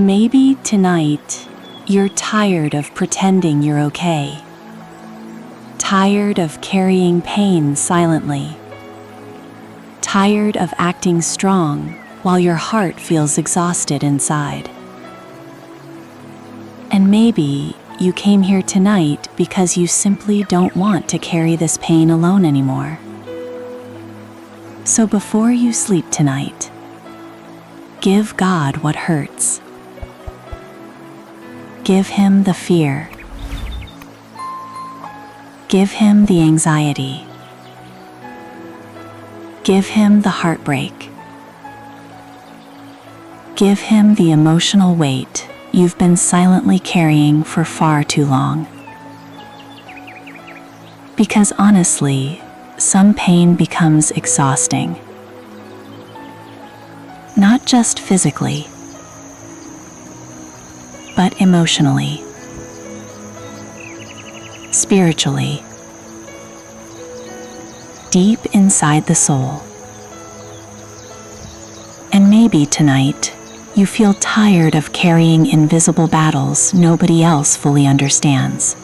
Maybe tonight you're tired of pretending you're okay. Tired of carrying pain silently. Tired of acting strong while your heart feels exhausted inside. And maybe you came here tonight because you simply don't want to carry this pain alone anymore. So before you sleep tonight, give God what hurts. Give Him the fear. Give Him the anxiety. Give Him the heartbreak. Give Him the emotional weight you've been silently carrying for far too long. Because honestly, some pain becomes exhausting. Not just physically, but emotionally, spiritually, deep inside the soul. And maybe tonight, you feel tired of carrying invisible battles nobody else fully understands.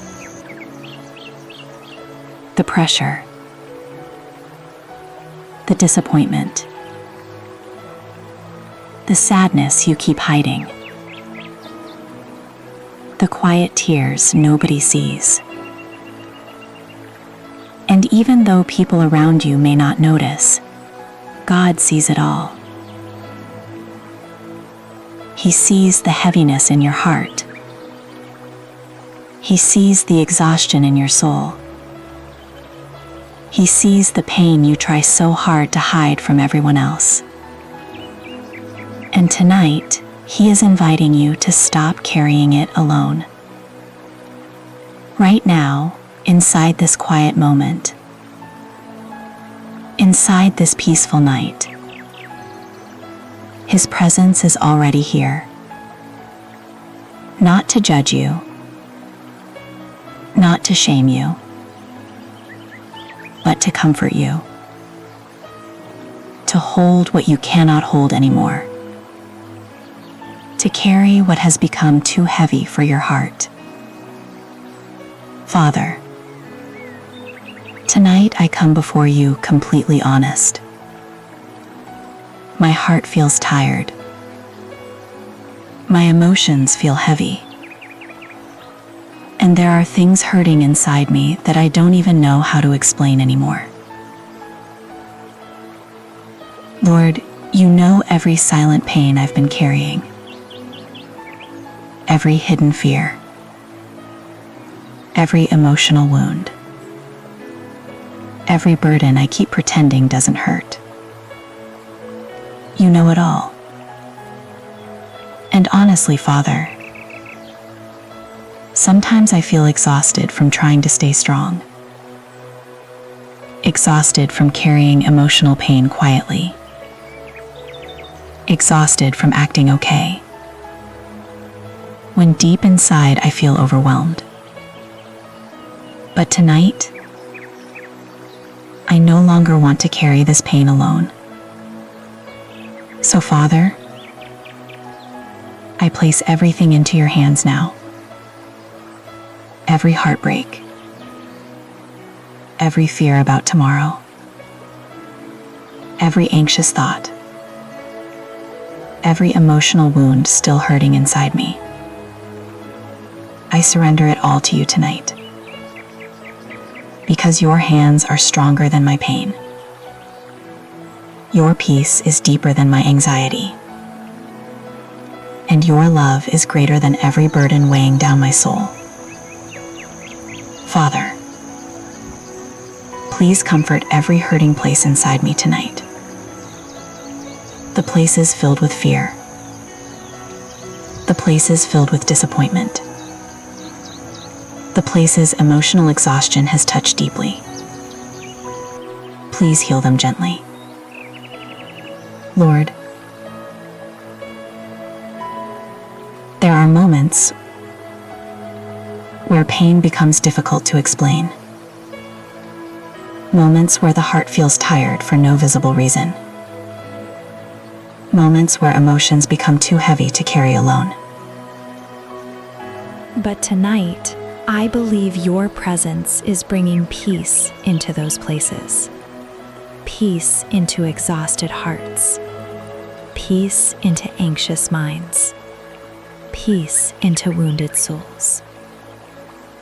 The pressure, the disappointment, the sadness you keep hiding, the quiet tears nobody sees. And even though people around you may not notice, God sees it all. He sees the heaviness in your heart. He sees the exhaustion in your soul. He sees the pain you try so hard to hide from everyone else. And tonight, He is inviting you to stop carrying it alone. Right now, inside this quiet moment, inside this peaceful night, His presence is already here. Not to judge you, not to shame you, but to comfort you, to hold what you cannot hold anymore, to carry what has become too heavy for your heart. Father, tonight I come before you completely honest. My heart feels tired. My emotions feel heavy. And there are things hurting inside me that I don't even know how to explain anymore. Lord, you know every silent pain I've been carrying. Every hidden fear. Every emotional wound. Every burden I keep pretending doesn't hurt. You know it all. And honestly, Father, sometimes I feel exhausted from trying to stay strong. Exhausted from carrying emotional pain quietly. Exhausted from acting okay. When deep inside I feel overwhelmed. But tonight, I no longer want to carry this pain alone. So, Father, I place everything into your hands now. Every heartbreak, every fear about tomorrow, every anxious thought, every emotional wound still hurting inside me. I surrender it all to you tonight, because your hands are stronger than my pain. Your peace is deeper than my anxiety. And your love is greater than every burden weighing down my soul. Father, please comfort every hurting place inside me tonight. The places filled with fear. The places filled with disappointment. The places emotional exhaustion has touched deeply. Please heal them gently. Lord, there are moments where pain becomes difficult to explain. Moments where the heart feels tired for no visible reason. Moments where emotions become too heavy to carry alone. But tonight, I believe your presence is bringing peace into those places. Peace into exhausted hearts. Peace into anxious minds. Peace into wounded souls.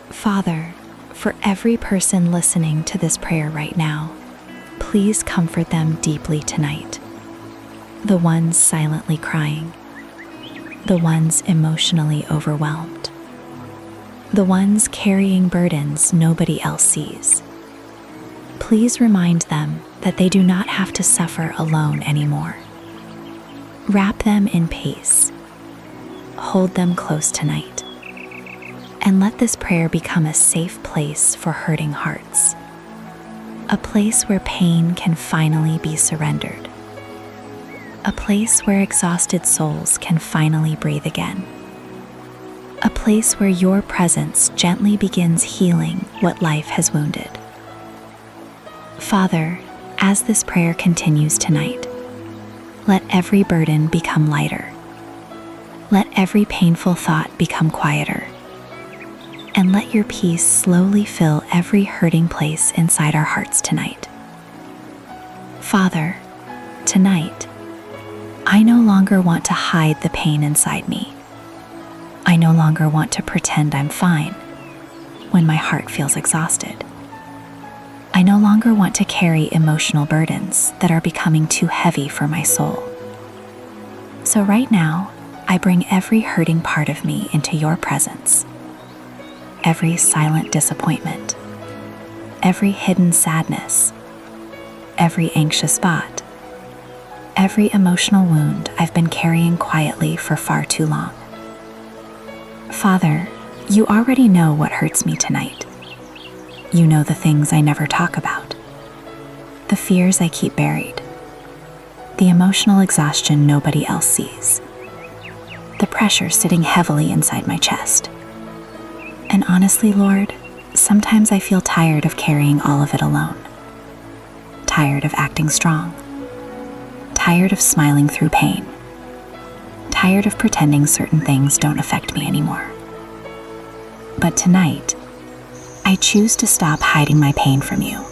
Father, for every person listening to this prayer right now, please comfort them deeply tonight. The ones silently crying. The ones emotionally overwhelmed. The ones carrying burdens nobody else sees. Please remind them that they do not have to suffer alone anymore. Wrap them in peace. Hold them close tonight. And let this prayer become a safe place for hurting hearts. A place where pain can finally be surrendered. A place where exhausted souls can finally breathe again. A place where your presence gently begins healing what life has wounded. Father, as this prayer continues tonight, let every burden become lighter. Let every painful thought become quieter. And let your peace slowly fill every hurting place inside our hearts tonight. Father, tonight, I no longer want to hide the pain inside me. I no longer want to pretend I'm fine when my heart feels exhausted. I no longer want to carry emotional burdens that are becoming too heavy for my soul. So right now, I bring every hurting part of me into your presence. Every silent disappointment, every hidden sadness, every anxious spot, every emotional wound I've been carrying quietly for far too long. Father, you already know what hurts me tonight. You know the things I never talk about, the fears I keep buried, the emotional exhaustion nobody else sees, the pressure sitting heavily inside my chest. And honestly, Lord, sometimes I feel tired of carrying all of it alone. Tired of acting strong. Tired of smiling through pain. Tired of pretending certain things don't affect me anymore. But tonight, I choose to stop hiding my pain from you.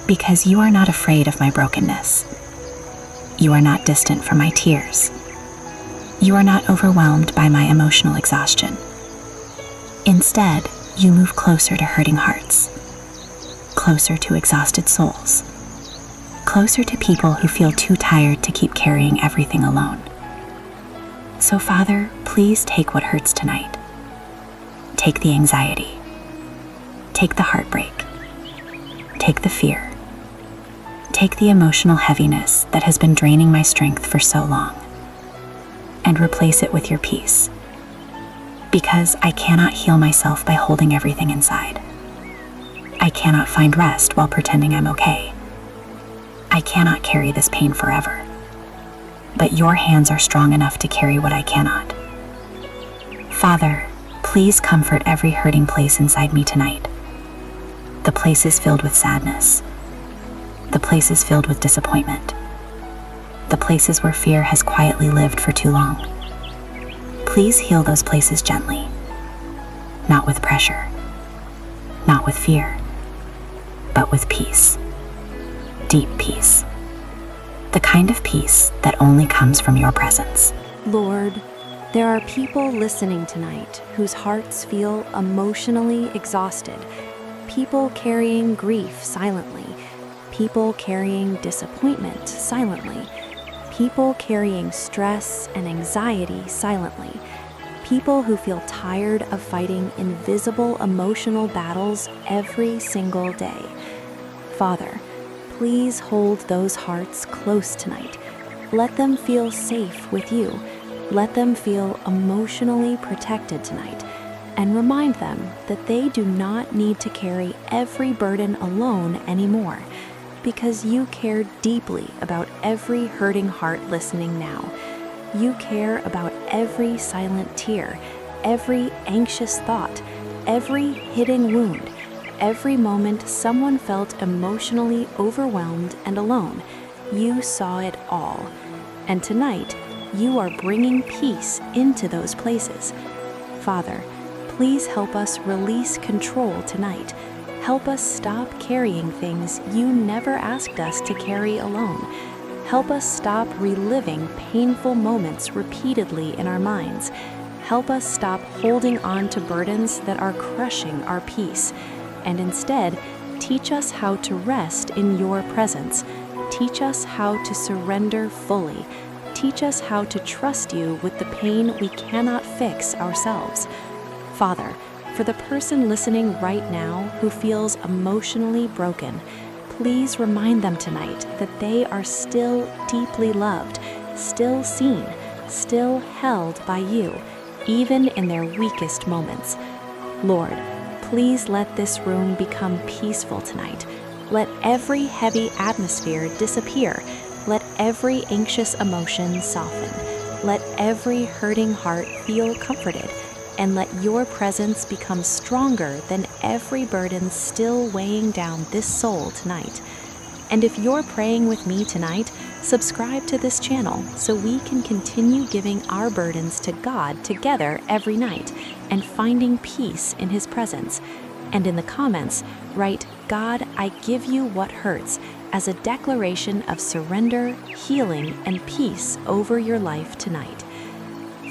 Because you are not afraid of my brokenness. You are not distant from my tears. You are not overwhelmed by my emotional exhaustion. Instead, you move closer to hurting hearts, closer to exhausted souls, closer to people who feel too tired to keep carrying everything alone. So, Father, please take what hurts tonight. Take the anxiety. Take the heartbreak. Take the fear. Take the emotional heaviness that has been draining my strength for so long, and replace it with your peace. Because I cannot heal myself by holding everything inside. I cannot find rest while pretending I'm okay. I cannot carry this pain forever. But your hands are strong enough to carry what I cannot. Father, please comfort every hurting place inside me tonight. The places filled with sadness. The places filled with disappointment. The places where fear has quietly lived for too long. Please heal those places gently. Not with pressure. Not with fear. But with peace. Deep peace. The kind of peace that only comes from your presence. Lord, there are people listening tonight whose hearts feel emotionally exhausted. People carrying grief silently. People carrying disappointment silently. People carrying stress and anxiety silently. People who feel tired of fighting invisible emotional battles every single day. Father, please hold those hearts close tonight. Let them feel safe with you. Let them feel emotionally protected tonight. And remind them that they do not need to carry every burden alone anymore, because you care deeply about every hurting heart listening now. You care about every silent tear, every anxious thought, every hidden wound, every moment someone felt emotionally overwhelmed and alone. You saw it all. And tonight, you are bringing peace into those places. Father, Please help us release control tonight. Help us stop carrying things you never asked us to carry alone. Help us stop reliving painful moments repeatedly in our minds. Help us stop holding on to burdens that are crushing our peace. And instead, teach us how to rest in your presence. Teach us how to surrender fully. Teach us how to trust you with the pain we cannot fix ourselves. Father, for the person listening right now who feels emotionally broken, please remind them tonight that they are still deeply loved, still seen, still held by you, even in their weakest moments. Lord, please let this room become peaceful tonight. Let every heavy atmosphere disappear. Let every anxious emotion soften. Let every hurting heart feel comforted. And let your presence become stronger than every burden still weighing down this soul tonight. And if you're praying with me tonight, subscribe to this channel so we can continue giving our burdens to God together every night and finding peace in His presence. And in the comments, write, "God, I give you what hurts," as a declaration of surrender, healing, and peace over your life tonight.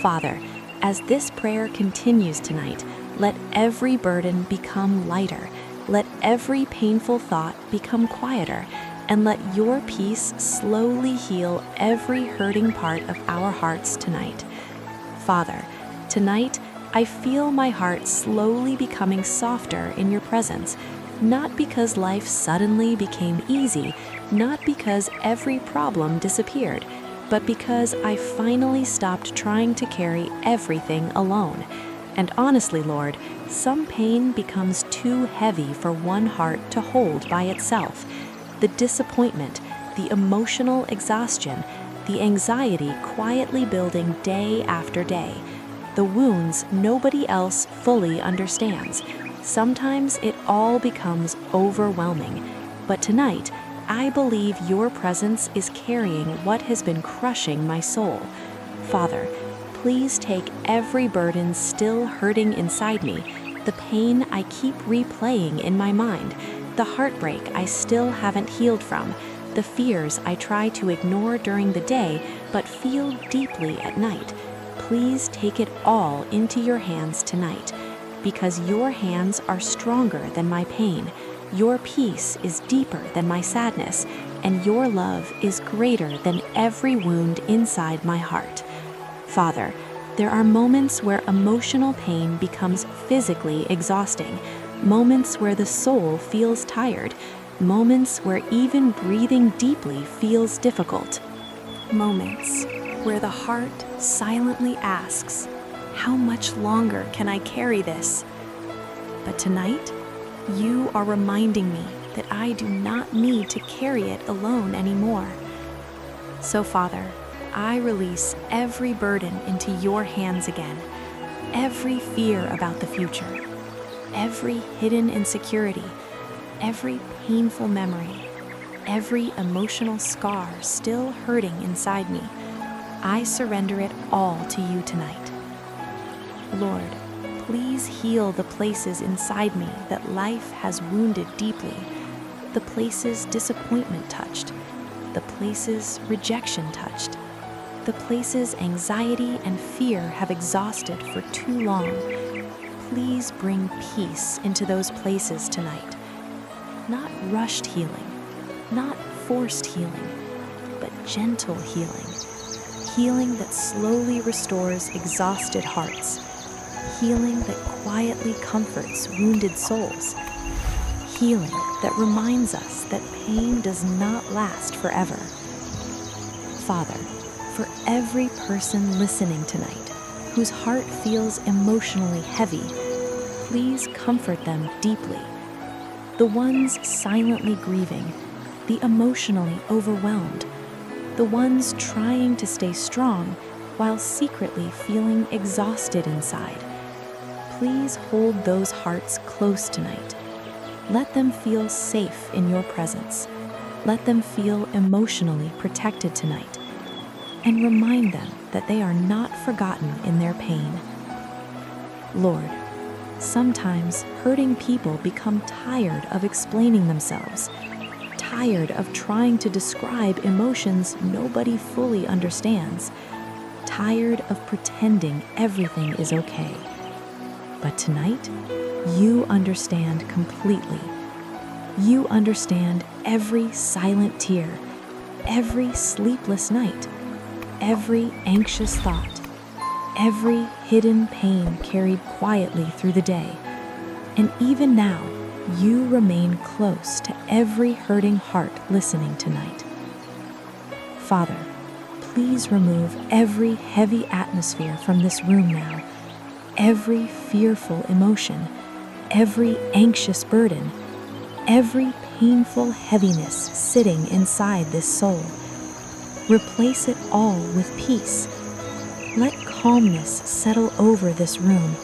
Father, as this prayer continues tonight, let every burden become lighter, let every painful thought become quieter, and let your peace slowly heal every hurting part of our hearts tonight. Father, tonight I feel my heart slowly becoming softer in your presence, not because life suddenly became easy, not because every problem disappeared, but because I finally stopped trying to carry everything alone. And honestly, Lord, some pain becomes too heavy for one heart to hold by itself. The disappointment, the emotional exhaustion, the anxiety quietly building day after day, the wounds nobody else fully understands. Sometimes it all becomes overwhelming. But tonight, I believe your presence is carrying what has been crushing my soul. Father, please take every burden still hurting inside me, the pain I keep replaying in my mind, the heartbreak I still haven't healed from, the fears I try to ignore during the day but feel deeply at night. Please take it all into your hands tonight, because your hands are stronger than my pain. Your peace is deeper than my sadness, and your love is greater than every wound inside my heart. Father, there are moments where emotional pain becomes physically exhausting, moments where the soul feels tired, moments where even breathing deeply feels difficult, moments where the heart silently asks, "How much longer can I carry this?" But tonight, you are reminding me that I do not need to carry it alone anymore. So, Father, I release every burden into your hands again, every fear about the future, every hidden insecurity, every painful memory, every emotional scar still hurting inside me. I surrender it all to you tonight. Lord, please heal the places inside me that life has wounded deeply, the places disappointment touched, the places rejection touched, the places anxiety and fear have exhausted for too long. Please bring peace into those places tonight. Not rushed healing, not forced healing, but gentle healing. Healing that slowly restores exhausted hearts. Healing that quietly comforts wounded souls. Healing that reminds us that pain does not last forever. Father, for every person listening tonight whose heart feels emotionally heavy, please comfort them deeply. The ones silently grieving, the emotionally overwhelmed, the ones trying to stay strong while secretly feeling exhausted inside. Please hold those hearts close tonight. Let them feel safe in your presence. Let them feel emotionally protected tonight. And remind them that they are not forgotten in their pain. Lord, Sometimes hurting people become tired of explaining themselves, tired of trying to describe emotions nobody fully understands, tired of pretending everything is okay. But tonight, you understand completely. You understand every silent tear, every sleepless night, every anxious thought, every hidden pain carried quietly through the day. And even now, you remain close to every hurting heart listening tonight. Father, please remove every heavy atmosphere from this room now, every fearful emotion, every anxious burden, every painful heaviness sitting inside this soul. Replace it all with peace. Let calmness settle over this room.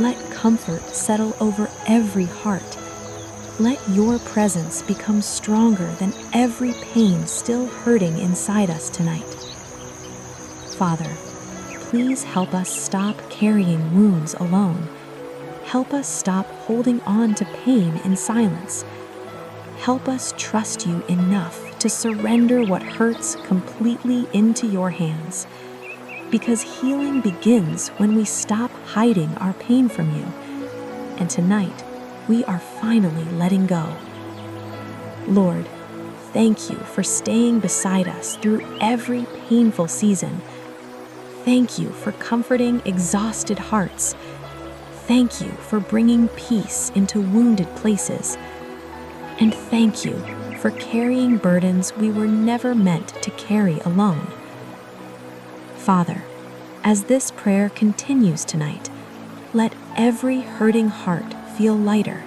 Let comfort settle over every heart. Let your presence become stronger than every pain still hurting inside us tonight. Father, please help us stop carrying wounds alone. Help us stop holding on to pain in silence. Help us trust you enough to surrender what hurts completely into your hands. Because healing begins when we stop hiding our pain from you. And tonight, we are finally letting go. Lord, thank you for staying beside us through every painful season. Thank you for comforting exhausted hearts. Thank you for bringing peace into wounded places. And thank you for carrying burdens we were never meant to carry alone. Father, as this prayer continues tonight, let every hurting heart feel lighter.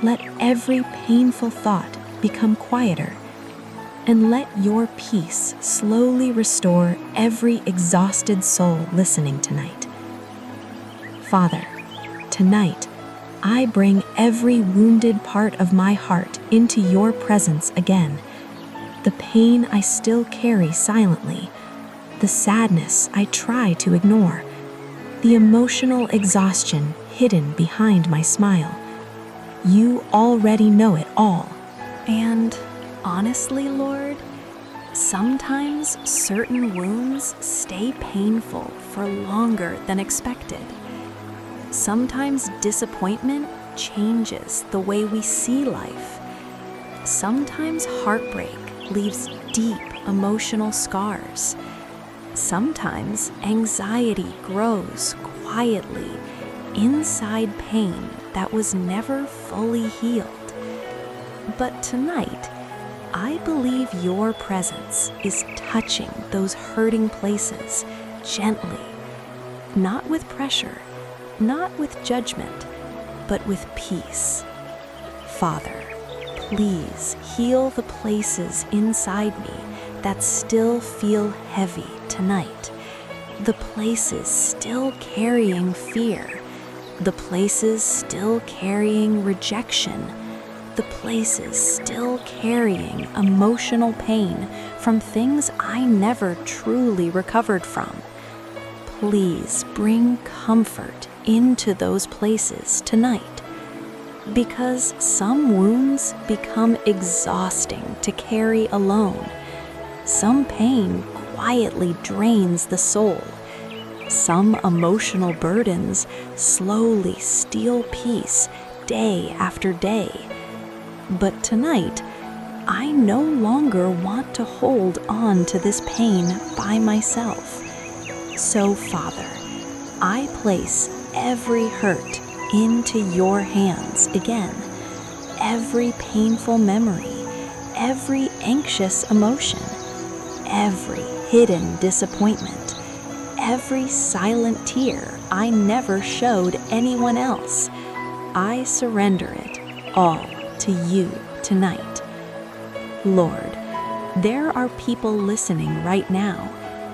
Let every painful thought become quieter. And let your peace slowly restore every exhausted soul listening tonight. Father, tonight, I bring every wounded part of my heart into your presence again. The pain I still carry silently, the sadness I try to ignore, the emotional exhaustion hidden behind my smile. You already know it all. And honestly, Lord, sometimes certain wounds stay painful for longer than expected. Sometimes disappointment changes the way we see life. Sometimes heartbreak leaves deep emotional scars. Sometimes anxiety grows quietly inside pain that was never fully healed. But tonight, I believe your presence is touching those hurting places gently, not with pressure, not with judgment, but with peace. Father, please heal the places inside me that still feel heavy tonight. The places still carrying fear. The places still carrying rejection. The places still carrying emotional pain from things I never truly recovered from. Please bring comfort into those places tonight. Because some wounds become exhausting to carry alone. Some pain quietly drains the soul. Some emotional burdens slowly steal peace day after day. But tonight, I no longer want to hold on to this pain by myself. So, Father, I place every hurt into your hands again. Every painful memory, every anxious emotion, every hidden disappointment, every silent tear I never showed anyone else. I surrender it all to you tonight. Lord, there are people listening right now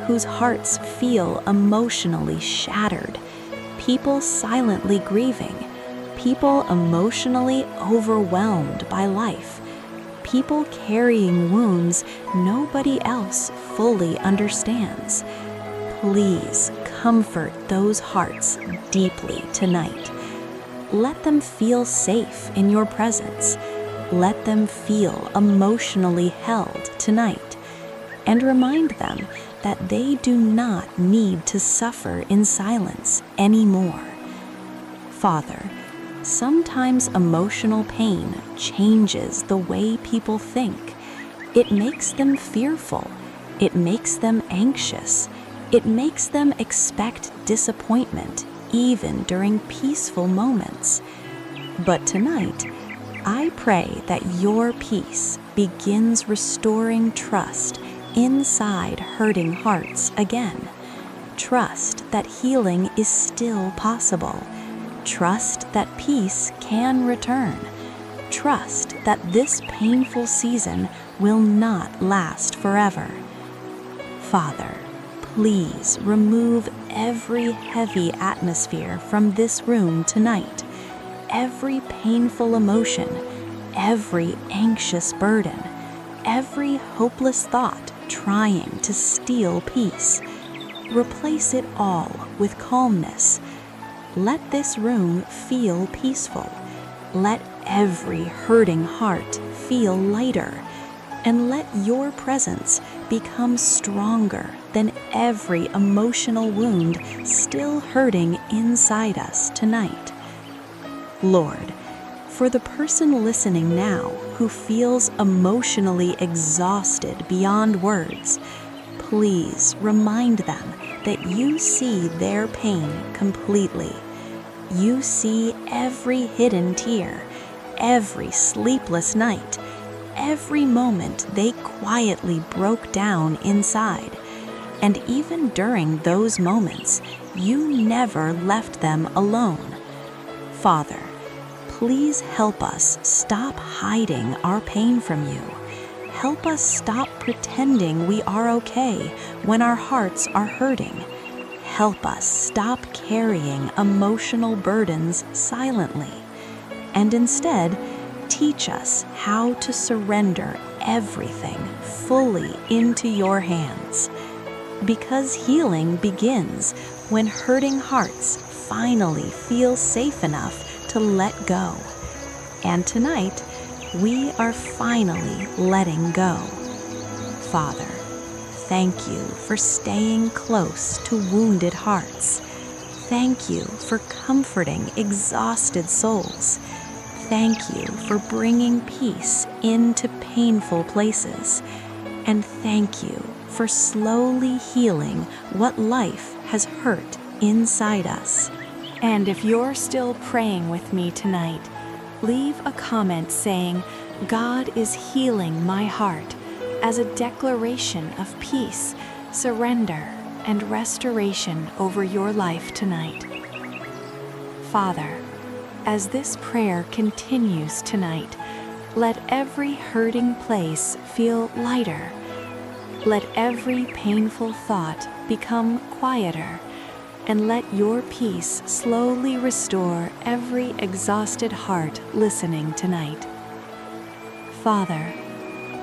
whose hearts feel emotionally shattered, people silently grieving, people emotionally overwhelmed by life, people carrying wounds nobody else fully understands. Please comfort those hearts deeply tonight. Let them feel safe in your presence. Let them feel emotionally held tonight. And remind them that they do not need to suffer in silence anymore. Father, sometimes emotional pain changes the way people think. It makes them fearful. It makes them anxious. It makes them expect disappointment, even during peaceful moments. But tonight, I pray that your peace begins restoring trust inside hurting hearts again. Trust that healing is still possible. Trust that peace can return. Trust that this painful season will not last forever. Father, please remove every heavy atmosphere from this room tonight. Every painful emotion, every anxious burden, every hopeless thought trying to steal peace. Replace it all with calmness. Let this room feel peaceful. Let every hurting heart feel lighter. And let your presence become stronger than every emotional wound still hurting inside us tonight. Lord, for the person listening now who feels emotionally exhausted beyond words, please remind them that you see their pain completely. You see every hidden tear, every sleepless night, every moment they quietly broke down inside. And even during those moments, you never left them alone. Father, please help us stop hiding our pain from you. Help us stop pretending we are okay when our hearts are hurting. Help us stop carrying emotional burdens silently. And instead, teach us how to surrender everything fully into your hands. Because healing begins when hurting hearts finally feel safe enough to let go. And tonight, we are finally letting go. Father, thank you for staying close to wounded hearts. Thank you for comforting exhausted souls. Thank you for bringing peace into painful places. And thank you for slowly healing what life has hurt inside us. And if you're still praying with me tonight, leave a comment saying, "God is healing my heart," as a declaration of peace, surrender, and restoration over your life tonight. Father, as this prayer continues tonight, let every hurting place feel lighter. Let every painful thought become quieter. And let your peace slowly restore every exhausted heart listening tonight. Father,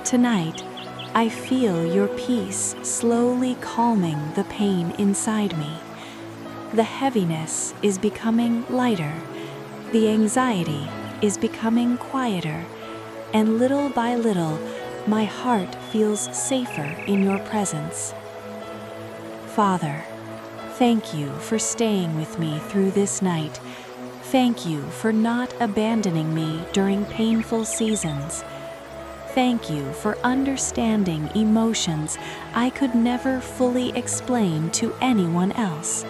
tonight I feel your peace slowly calming the pain inside me. The heaviness is becoming lighter. The anxiety is becoming quieter. And little by little, my heart feels safer in your presence. Father, thank you for staying with me through this night. Thank you for not abandoning me during painful seasons. Thank you for understanding emotions I could never fully explain to anyone else.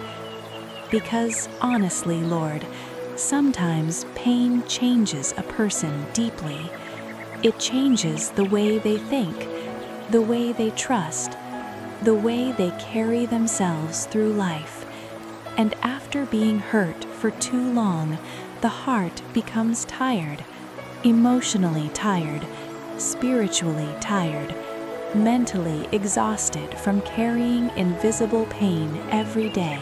Because honestly, Lord, sometimes pain changes a person deeply. It changes the way they think, the way they trust, the way they carry themselves through life. And after being hurt for too long, the heart becomes tired, emotionally tired, spiritually tired, mentally exhausted from carrying invisible pain every day.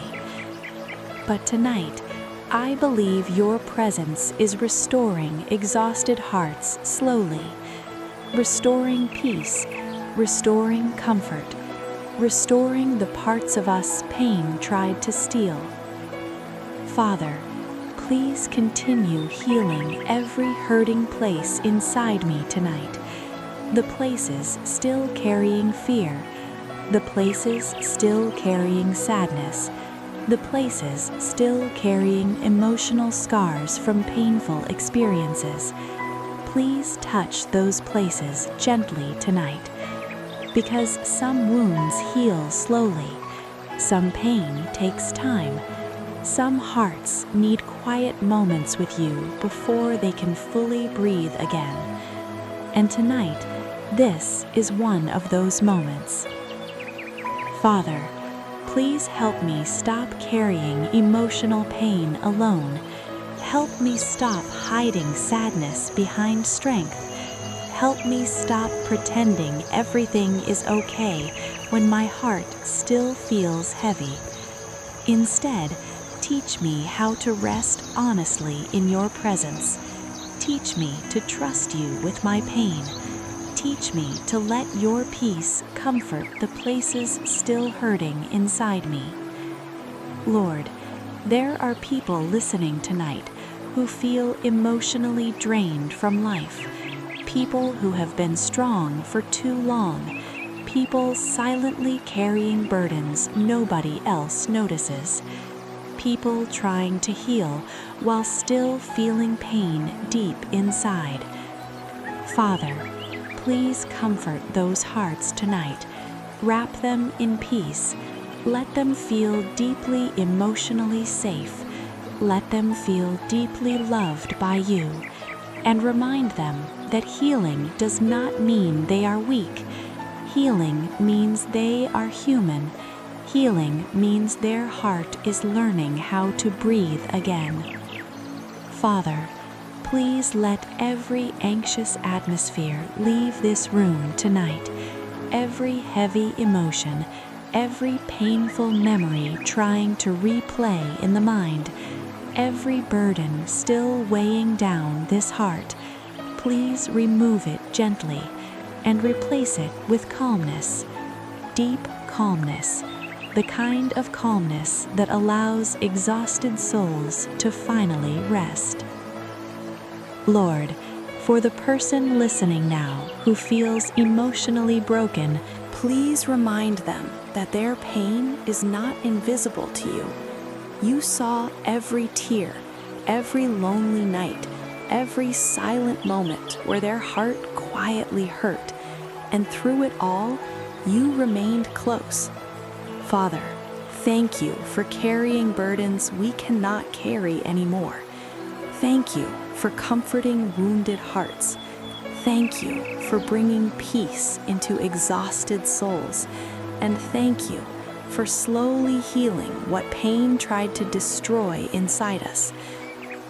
But tonight, I believe your presence is restoring exhausted hearts slowly, restoring peace, restoring comfort, restoring the parts of us pain tried to steal. Father, please continue healing every hurting place inside me tonight. The places still carrying fear, the places still carrying sadness, the places still carrying emotional scars from painful experiences. Please touch those places gently tonight, because some wounds heal slowly, some pain takes time, some hearts need quiet moments with you before they can fully breathe again. And tonight, this is one of those moments. Father, please help me stop carrying emotional pain alone. Help me stop hiding sadness behind strength. Help me stop pretending everything is okay when my heart still feels heavy. Instead, teach me how to rest honestly in your presence. Teach me to trust you with my pain. Teach me to let your peace comfort the places still hurting inside me. Lord, there are people listening tonight who feel emotionally drained from life, people who have been strong for too long, people silently carrying burdens nobody else notices, people trying to heal while still feeling pain deep inside. Father, please comfort those hearts tonight. Wrap them in peace. Let them feel deeply emotionally safe. Let them feel deeply loved by you. And remind them that healing does not mean they are weak. Healing means they are human. Healing means their heart is learning how to breathe again. Father, please let every anxious atmosphere leave this room tonight. Every heavy emotion, every painful memory trying to replay in the mind, every burden still weighing down this heart, please remove it gently and replace it with calmness, deep calmness, the kind of calmness that allows exhausted souls to finally rest. Lord, for the person listening now who feels emotionally broken, please remind them that their pain is not invisible to you. You saw every tear, every lonely night, every silent moment where their heart quietly hurt, and through it all, you remained close. Father, thank you for carrying burdens we cannot carry anymore. Thank you for comforting wounded hearts. Thank you for bringing peace into exhausted souls. And thank you for slowly healing what pain tried to destroy inside us.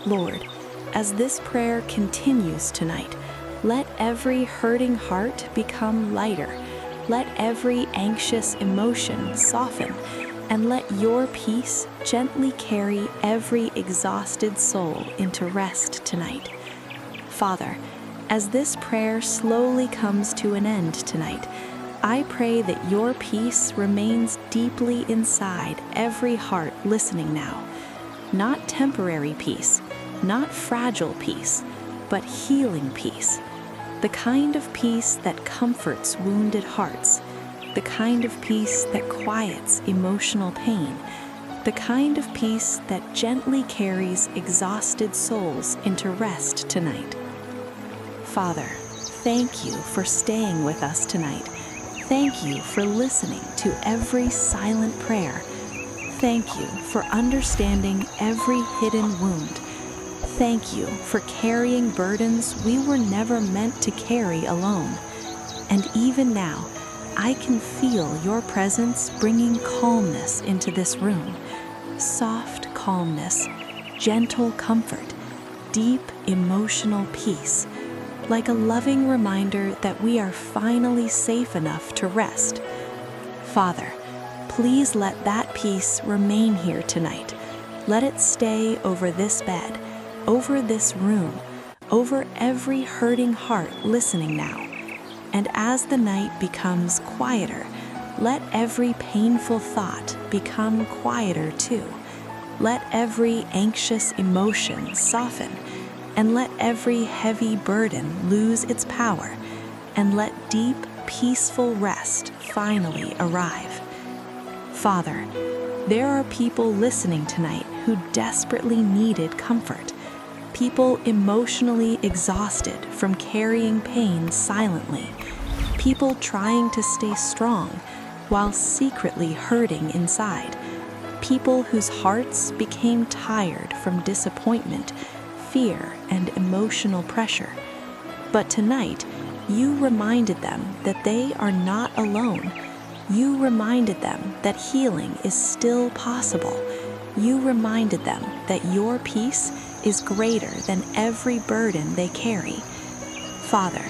Lord, as this prayer continues tonight, let every hurting heart become lighter. Let every anxious emotion soften, and let your peace gently carry every exhausted soul into rest tonight. Father, as this prayer slowly comes to an end tonight, I pray that your peace remains deeply inside every heart listening now. Not temporary peace, not fragile peace, but healing peace. The kind of peace that comforts wounded hearts, the kind of peace that quiets emotional pain, the kind of peace that gently carries exhausted souls into rest tonight. Father, thank you for staying with us tonight. Thank you for listening to every silent prayer. Thank you for understanding every hidden wound. Thank you for carrying burdens we were never meant to carry alone. And even now, I can feel your presence bringing calmness into this room. Soft calmness, gentle comfort, deep emotional peace, like a loving reminder that we are finally safe enough to rest. Father, please let that peace remain here tonight. Let it stay over this bed, over this room, over every hurting heart listening now. And as the night becomes quieter, let every painful thought become quieter too. Let every anxious emotion soften, and let every heavy burden lose its power, and let deep, peaceful rest finally arrive. Father, there are people listening tonight who desperately needed comfort, people emotionally exhausted from carrying pain silently, people trying to stay strong while secretly hurting inside, people whose hearts became tired from disappointment, fear, and emotional pressure. But tonight, you reminded them that they are not alone. You reminded them that healing is still possible. You reminded them that your peace is greater than every burden they carry. Father,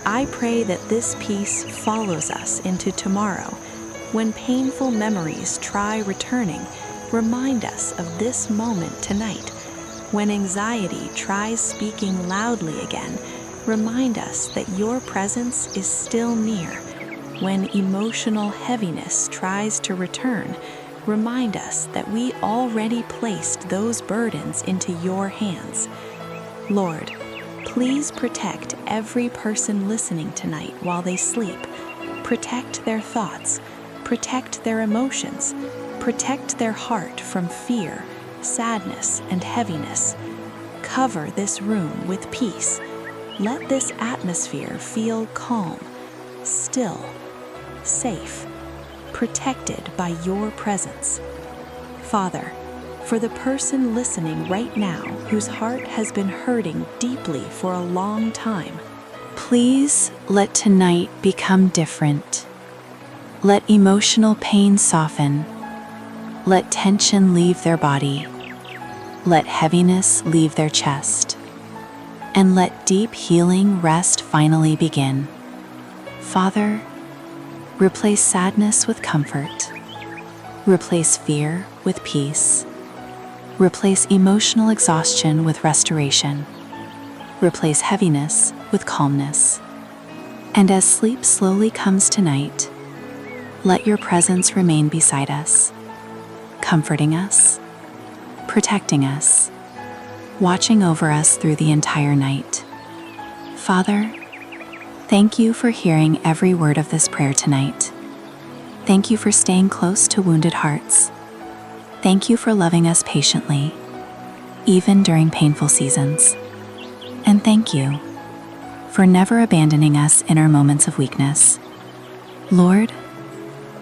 I pray that this peace follows us into tomorrow. When painful memories try returning, remind us of this moment tonight. When anxiety tries speaking loudly again, remind us that your presence is still near. When emotional heaviness tries to return, remind us that we already placed those burdens into your hands. Lord, please protect every person listening tonight while they sleep. Protect their thoughts, protect their emotions, protect their heart from fear, sadness, and heaviness. Cover this room with peace. Let this atmosphere feel calm, still, safe, protected by your presence. Father, for the person listening right now whose heart has been hurting deeply for a long time, Please let tonight become different. Let emotional pain soften. Let tension leave their body. Let heaviness leave their chest. And let deep healing rest finally begin. Father, replace sadness with comfort. Replace fear with peace. Replace emotional exhaustion with restoration. Replace heaviness with calmness. And as sleep slowly comes tonight, let your presence remain beside us, comforting us, protecting us, watching over us through the entire night. Father, thank you for hearing every word of this prayer tonight. Thank you for staying close to wounded hearts. Thank you for loving us patiently, even during painful seasons. And thank you for never abandoning us in our moments of weakness. Lord,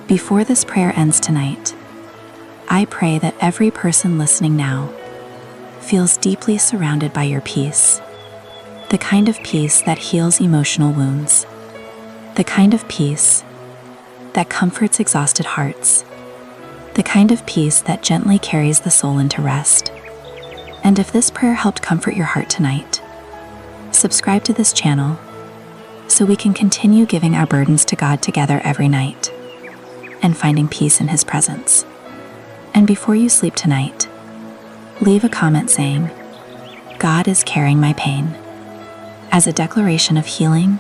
before this prayer ends tonight, I pray that every person listening now feels deeply surrounded by your peace, the kind of peace that heals emotional wounds, the kind of peace that comforts exhausted hearts, the kind of peace that gently carries the soul into rest. And if this prayer helped comfort your heart tonight, subscribe to this channel so we can continue giving our burdens to God together every night and finding peace in His presence. And before you sleep tonight, leave a comment saying, "God is carrying my pain," as a declaration of healing,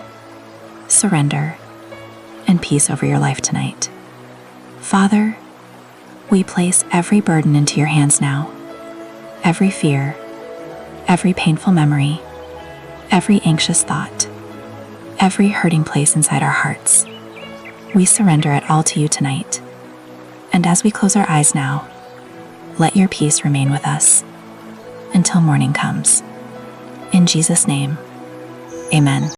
surrender, and peace over your life tonight. Father, we place every burden into your hands now, every fear, every painful memory, every anxious thought, every hurting place inside our hearts. We surrender it all to you tonight. And as we close our eyes now, let your peace remain with us until morning comes. In Jesus' name, amen.